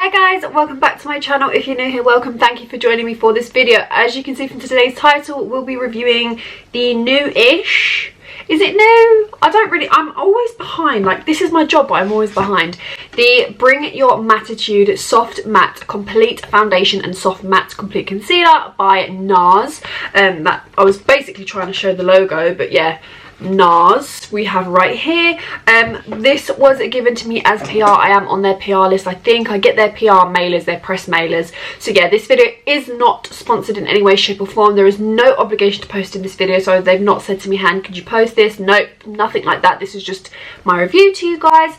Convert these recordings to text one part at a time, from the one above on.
Hi guys, welcome back to my channel. If you're new here, welcome. Thank you for joining me for this video. As you can see from today's title, we'll be reviewing the new-ish, is it new? I'm always behind. Like, this is my job, but I'm always behind. The Bring Your Mattitude Soft Matte Complete Foundation and Soft Matte Complete Concealer by Nars. That I was basically trying to show the logo, but yeah, Nars we have right here. This was given to me as PR. I am on their PR list. I think I get their PR mailers, their press mailers. So yeah, this video is not sponsored in any way, shape or form. There is no obligation to post in this video, so they've not said to me, Han, could you post this? Nope, nothing like that. This is just my review to you guys.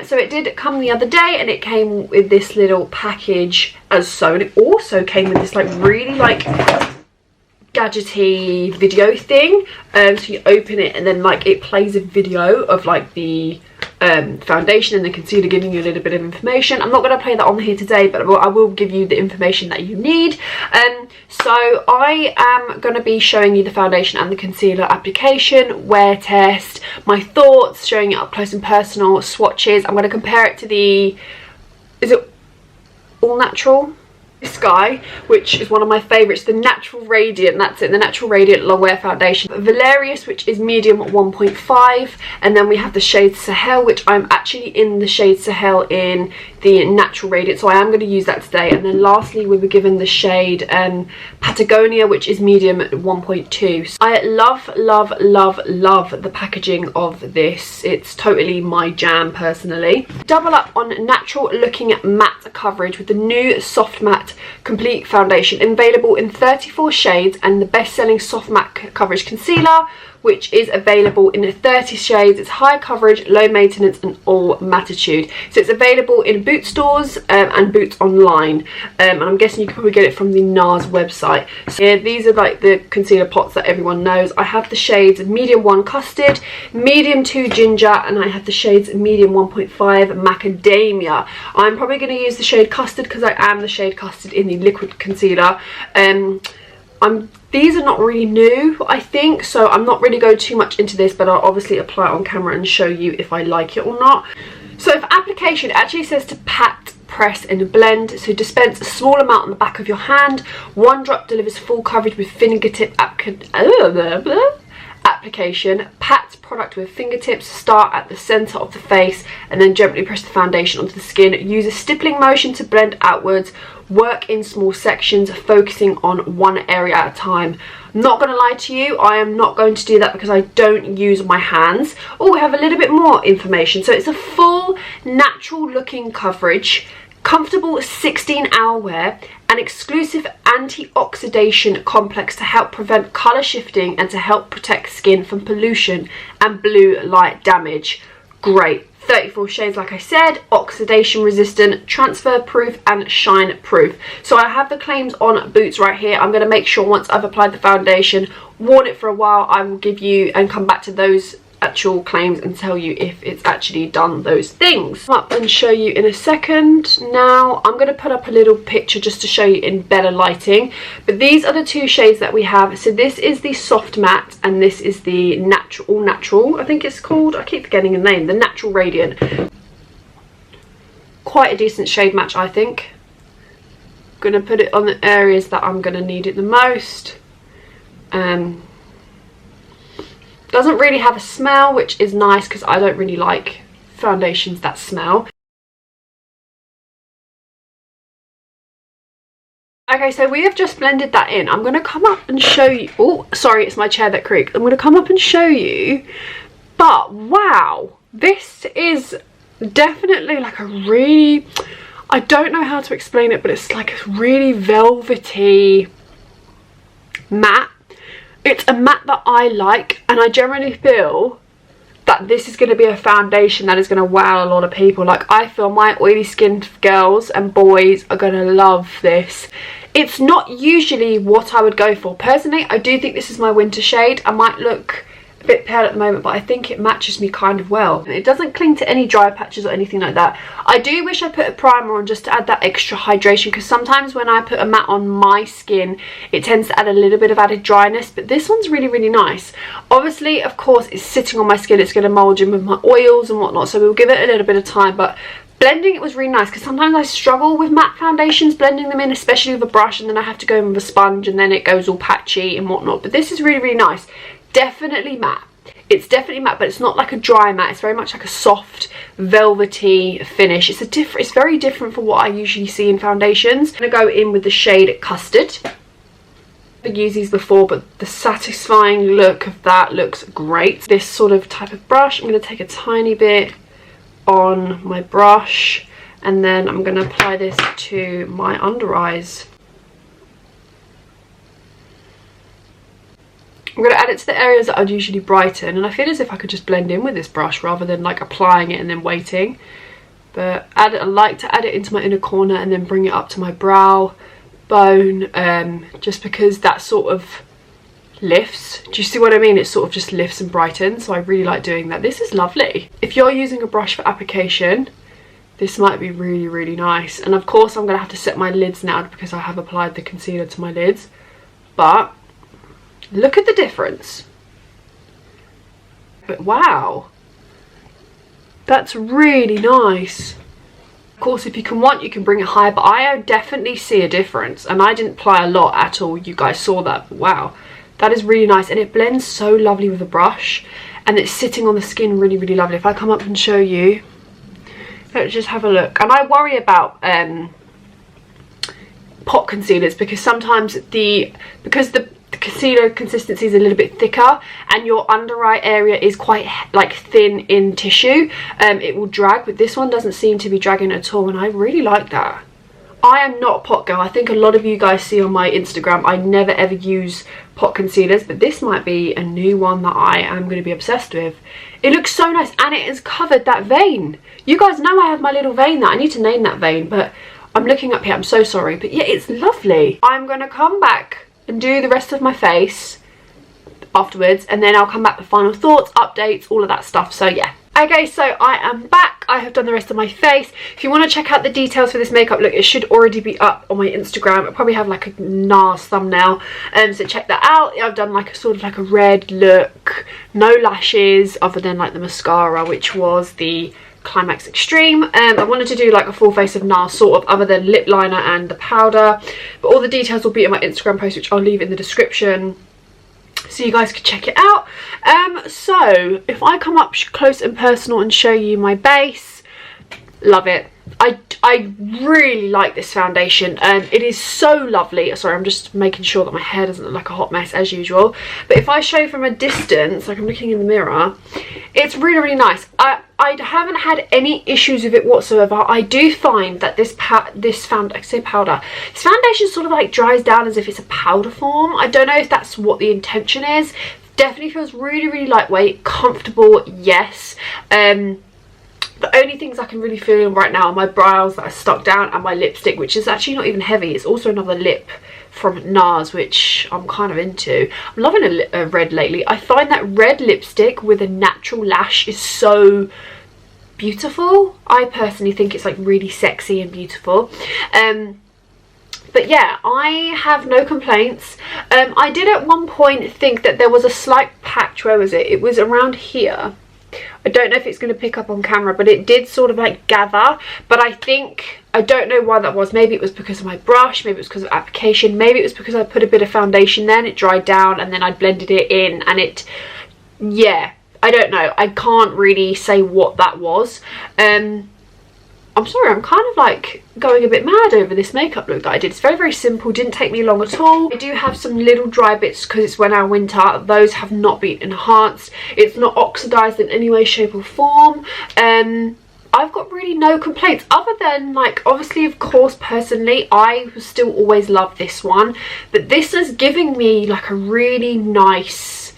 So it did come the other day, and it came with this little package as so, and it also came with this like really like gadgety video thing. So you open it and then like it plays a video of like the foundation and the concealer, giving you a little bit of information. I'm not going to play that on here today, but I will give you the information that you need. So I am going to be showing you the foundation and the concealer application, wear test, my thoughts, showing it up close and personal, swatches. I'm going to compare it to the, is it All Natural? This guy, which is one of my favourites, the Natural Radiant, that's it, the Natural Radiant Long Wear Foundation. Valerius, which is medium 1.5, and then we have the shade Sahel, which I'm actually in the shade Sahel in the Natural Radiant, so I am going to use that today. And then lastly, we were given the shade Patagonia, which is medium 1.2. So I love the packaging of this. It's totally my jam personally. Double up on natural looking matte coverage with the new Soft Matte Complete Foundation, available in 34 shades, and the best-selling Soft Matte Coverage Concealer, which is available in 30 shades. It's high coverage, low maintenance, and all mattitude. So it's available in Boots stores and Boots online, and I'm guessing you can probably get it from the Nars website. So yeah, these are like the concealer pots that everyone knows. I have the shades medium 1 Custard, medium 2 Ginger, and I have the shades medium 1.5 Macadamia. I'm probably going to use the shade Custard because I am the shade Custard in the liquid concealer. These are not really new, I think, so I'm not really going too much into this, but I'll obviously apply it on camera and show you if I like it or not. So for application, it actually says to pat, press and blend. So dispense a small amount on the back of your hand. 1 drop delivers full coverage with fingertip application. Pat product with fingertips. Start at the center of the face and then gently press the foundation onto the skin. Use a stippling motion to blend outwards. Work in small sections, focusing on one area at a time. I'm not going to lie to you, I am not going to do that because I don't use my hands. Oh, we have a little bit more information. So it's a full natural looking coverage, comfortable 16-hour wear, an exclusive anti-oxidation complex to help prevent colour shifting and to help protect skin from pollution and blue light damage. Great. 34 shades, like I said, oxidation resistant, transfer proof and shine proof. So I have the claims on Boots right here. I'm going to make sure once I've applied the foundation, worn it for a while, I will give you and come back to those actual claims and tell you if it's actually done those things. I'll up and show you in a second. Now I'm going to put up a little picture just to show you in better lighting, but these are the two shades that we have. So this is the Soft Matte and this is the All Natural, I think it's called, I keep forgetting the name, the Natural Radiant. Quite a decent shade match, I think. I'm going to put it on the areas that I'm going to need it the most. Doesn't really have a smell, which is nice because I don't really like foundations that smell. Okay, so we have just blended that in. I'm going to come up and show you. Oh, sorry, it's my chair that creaked. I'm going to come up and show you. But wow, this is definitely like a really, I don't know how to explain it, but it's like a really velvety matte. It's a matte that I like, and I generally feel that this is going to be a foundation that is going to wow a lot of people. Like, I feel my oily skinned girls and boys are going to love this. It's not usually what I would go for. Personally, I do think this is my winter shade. I might look a bit pale at the moment, but I think it matches me kind of well. It doesn't cling to any dry patches or anything like that. I do wish I put a primer on just to add that extra hydration, because sometimes when I put a matte on my skin, it tends to add a little bit of added dryness, but this one's really, really nice. Obviously, of course, it's sitting on my skin, it's going to mold in with my oils and whatnot, so we'll give it a little bit of time, but Blending it was really nice, because sometimes I struggle with matte foundations, blending them in, especially with a brush, and then I have to go in with a sponge and then it goes all patchy and whatnot. But this is really, really nice. Definitely matte. It's definitely matte, but it's not like a dry matte. It's very much like a soft, velvety finish. It's very different from what I usually see in foundations. I'm going to go in with the shade Custard. I've used these before, but the satisfying look of that looks great. This sort of type of brush, I'm going to take a tiny bit on my brush, and then I'm going to apply this to my under eyes. I'm going to add it to the areas that I'd usually brighten, and I feel as if I could just blend in with this brush rather than like applying it and then waiting. But I like to add it into my inner corner and then bring it up to my brow bone, just because that sort of lifts. Do you see what I mean? It sort of just lifts and brightens, so I really like doing that. This is lovely. If you're using a brush for application, this might be really, really nice. And of course I'm going to have to set my lids now because I have applied the concealer to my lids, but look at the difference. But wow, that's really nice. Of course, if you can bring it higher, but I definitely see a difference, and I didn't apply a lot at all. You guys saw that, but wow, that is really nice, and it blends so lovely with a brush, and it's sitting on the skin really, really lovely. If I come up and show you, let's just have a look. And I worry about pot concealers, because sometimes the concealer consistency is a little bit thicker and your under eye area is quite like thin in tissue, it will drag, but this one doesn't seem to be dragging at all, and I really like that. I am not a pot girl. I think a lot of you guys see on my Instagram I never ever use pot concealers, but this might be a new one that I am going to be obsessed with. It looks so nice, and it has covered that vein. You guys know I have my little vein that I need to name that vein, but I'm looking up here, I'm so sorry, but yeah, it's lovely. I'm going to come back and do the rest of my face afterwards, and then I'll come back with final thoughts, updates, all of that stuff. So yeah, okay, so I am back. I have done the rest of my face. If you want to check out the details for this makeup look, it should already be up on my Instagram. It'll probably have like a Nars thumbnail, so check that out. I've done like a sort of like a red look, no lashes other than like the mascara, which was the Climax Extreme. I wanted to do like a full face of Nars sort of, other than lip liner and the powder, but all the details will be in my Instagram post, which I'll leave in the description so you guys can check it out. So if I come up close and personal and show you my base, love it. I really like this foundation. It is so lovely. Sorry, I'm just making sure that my hair doesn't look like a hot mess as usual, but if I show from a distance, like I'm looking in the mirror, it's really, really nice. I haven't had any issues with it whatsoever. I do find that this foundation sort of like dries down as if it's a powder form. I don't know if that's what the intention is. Definitely feels really, really lightweight, comfortable, yes. The only things I can really feel right now are my brows that are stuck down, and my lipstick, which is actually not even heavy. It's also another lip from Nars, which I'm kind of into. I'm loving a red lately. I find that red lipstick with a natural lash is so beautiful. I personally think it's like really sexy and beautiful. But yeah, I have no complaints. I did at one point think that there was a slight patch. Where was it? It was around here. I don't know if it's going to pick up on camera, but it did sort of like gather. But I don't know why that was. Maybe it was because of my brush, maybe it was because of application, maybe it was because I put a bit of foundation then, it dried down, and then I blended it in, and it, yeah, I don't know. I can't really say what that was. I'm sorry, I'm kind of like going a bit mad over this makeup look that I did. It's very, very simple, didn't take me long at all. I do have some little dry bits because it's when our winter. Those have not been enhanced. It's not oxidized in any way, shape or form. I've got really no complaints other than, like, obviously, of course, personally, I still always love this one. But this is giving me like a really nice,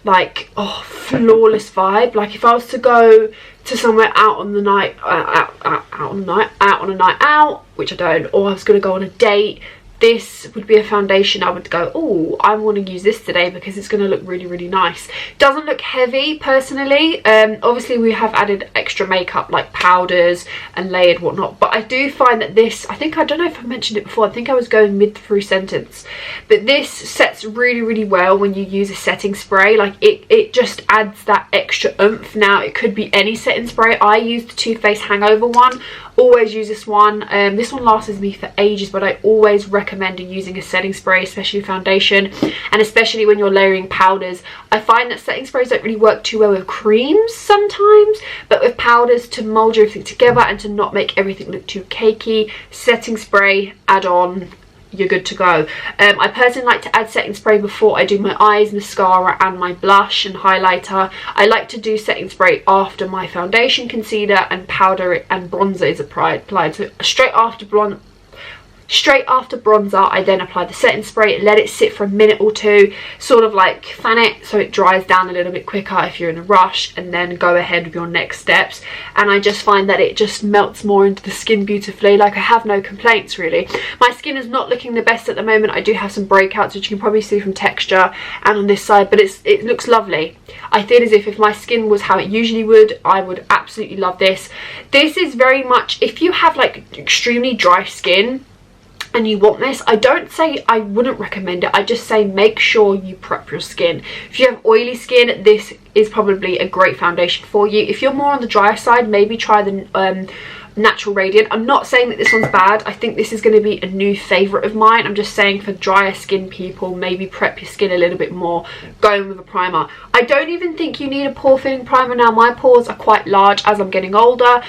like, oh, flawless vibe. Like if I was to go to somewhere out on the night, out on a night out, which I don't, or I was going to go on a date, this would be a foundation I would go, oh, I want to use this today because it's going to look really, really nice. Doesn't look heavy personally. Obviously we have added extra makeup like powders and layered whatnot, but I do find that this, I don't know if I mentioned it before, I think I was going mid through sentence, but this sets really, really well when you use a setting spray. Like it just adds that extra oomph. Now it could be any setting spray. I use the Too Faced Hangover one. Always use this one. This one lasts me for ages, but I always recommend using a setting spray, especially foundation, and especially when you're layering powders. I find that setting sprays don't really work too well with creams sometimes, but with powders, to mold everything together and to not make everything look too cakey, setting spray, add on, you're good to go. I personally like to add setting spray before I do my eyes, mascara and my blush and highlighter. I like to do setting spray after my foundation, concealer and powder and bronzer is applied. So straight after bronzer, I then apply the setting spray, let it sit for a minute or two, sort of like fan it so it dries down a little bit quicker if you're in a rush, and then go ahead with your next steps. And I just find that it just melts more into the skin beautifully. Like, I have no complaints really. My skin is not looking the best at the moment. I do have some breakouts, which you can probably see from texture and on this side, but it looks lovely. I feel as if my skin was how it usually would, I would absolutely love this. This is very much, if you have like extremely dry skin and you want this, I don't say I wouldn't recommend it, I just say make sure you prep your skin. If you have oily skin, this is probably a great foundation for you. If you're more on the drier side, maybe try the Natural Radiant. I'm not saying that this one's bad. I think this is going to be a new favourite of mine. I'm just saying for drier skin people, maybe prep your skin a little bit more going with a primer. I don't even think you need a pore filling primer now. My pores are quite large as I'm getting older.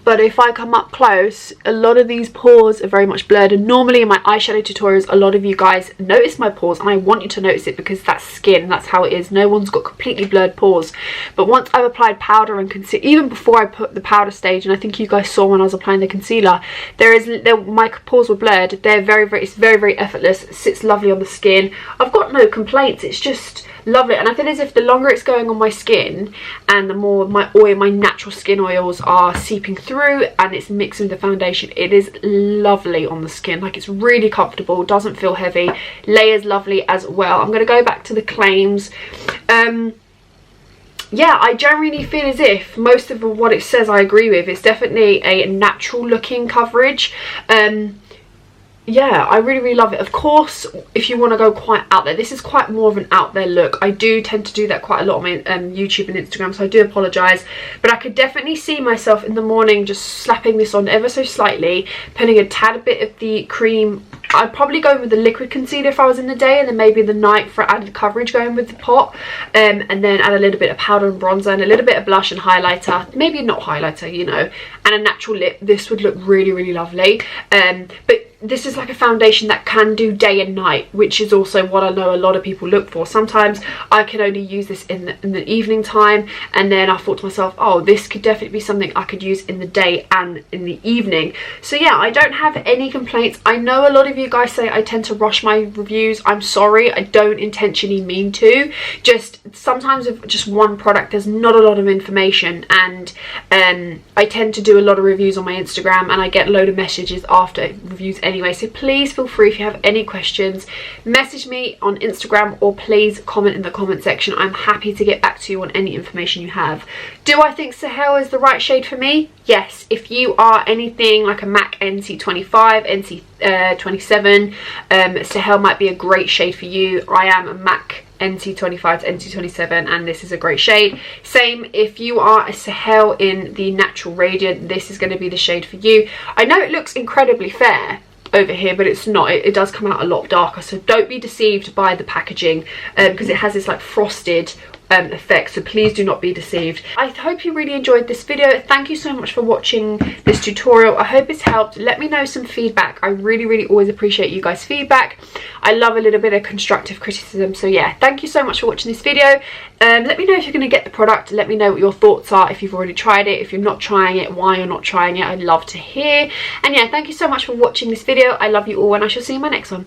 But if I come up close, a lot of these pores are very much blurred, and normally in my eyeshadow tutorials a lot of you guys notice my pores, and I want you to notice it because that's skin, that's how it is. No one's got completely blurred pores. But once I've applied powder and concealer, even before I put the powder stage, and I think you guys saw when I was applying the concealer, my pores were blurred. They're it's very effortless. It sits lovely on the skin. I've got no complaints. It's just lovely, and I feel as if the longer it's going on my skin and the more my natural skin oils are seeping through and it's mixing with the foundation, it is lovely on the skin. Like, it's really comfortable, doesn't feel heavy, layers lovely as well. I'm going to go back to the claims. Yeah, I generally feel as if most of what it says I agree with. It's definitely a natural looking coverage. Yeah, I really love it. Of course, if you want to go quite out there, this is quite more of an out there look. I do tend to do that quite a lot on my YouTube and Instagram, so I do apologise, but I could definitely see myself in the morning just slapping this on ever so slightly, putting a tad bit of the cream. I'd probably go with the liquid concealer if I was in the day, and then maybe the night for added coverage going with the pot, and then add a little bit of powder and bronzer and a little bit of blush and highlighter, maybe not highlighter, you know, and a natural lip. This would look really lovely. But this is like a foundation that can do day and night, which is also what I know a lot of people look for. Sometimes I can only use this in the evening time, and then I thought to myself, oh, this could definitely be something I could use in the day and in the evening. So yeah, I don't have any complaints. I know a lot of you guys say I tend to rush my reviews. I'm sorry, I don't intentionally mean to. Just sometimes with just one product there's not a lot of information, and I tend to do a lot of reviews on my Instagram and I get a load of messages after reviews anyway, so please feel free, if you have any questions, message me on Instagram or please comment in the comment section. I'm happy to get back to you on any information you have. Do I think SAHEL is the right shade for me? Yes. If you are anything like a MAC NC25, NC27, SAHEL might be a great shade for you. I am a MAC NC25 to NC27 and this is a great shade. Same if you are a SAHEL in the Natural Radiant, this is going to be the shade for you. I know it looks incredibly fair over here, but it's not. It does come out a lot darker, so don't be deceived by the packaging because it has this like frosted effect, so please do not be deceived. I hope you really enjoyed this video. Thank you so much for watching this tutorial. I hope it's helped. Let me know some feedback. I really always appreciate you guys' feedback. I love a little bit of constructive criticism, so yeah, thank you so much for watching this video. Let me know if you're going to get the product. Let me know what your thoughts are, if you've already tried it, if you're not trying it, why you're not trying it. I'd love to hear. And yeah, thank you so much for watching this video. I love you all and I shall see you in my next one.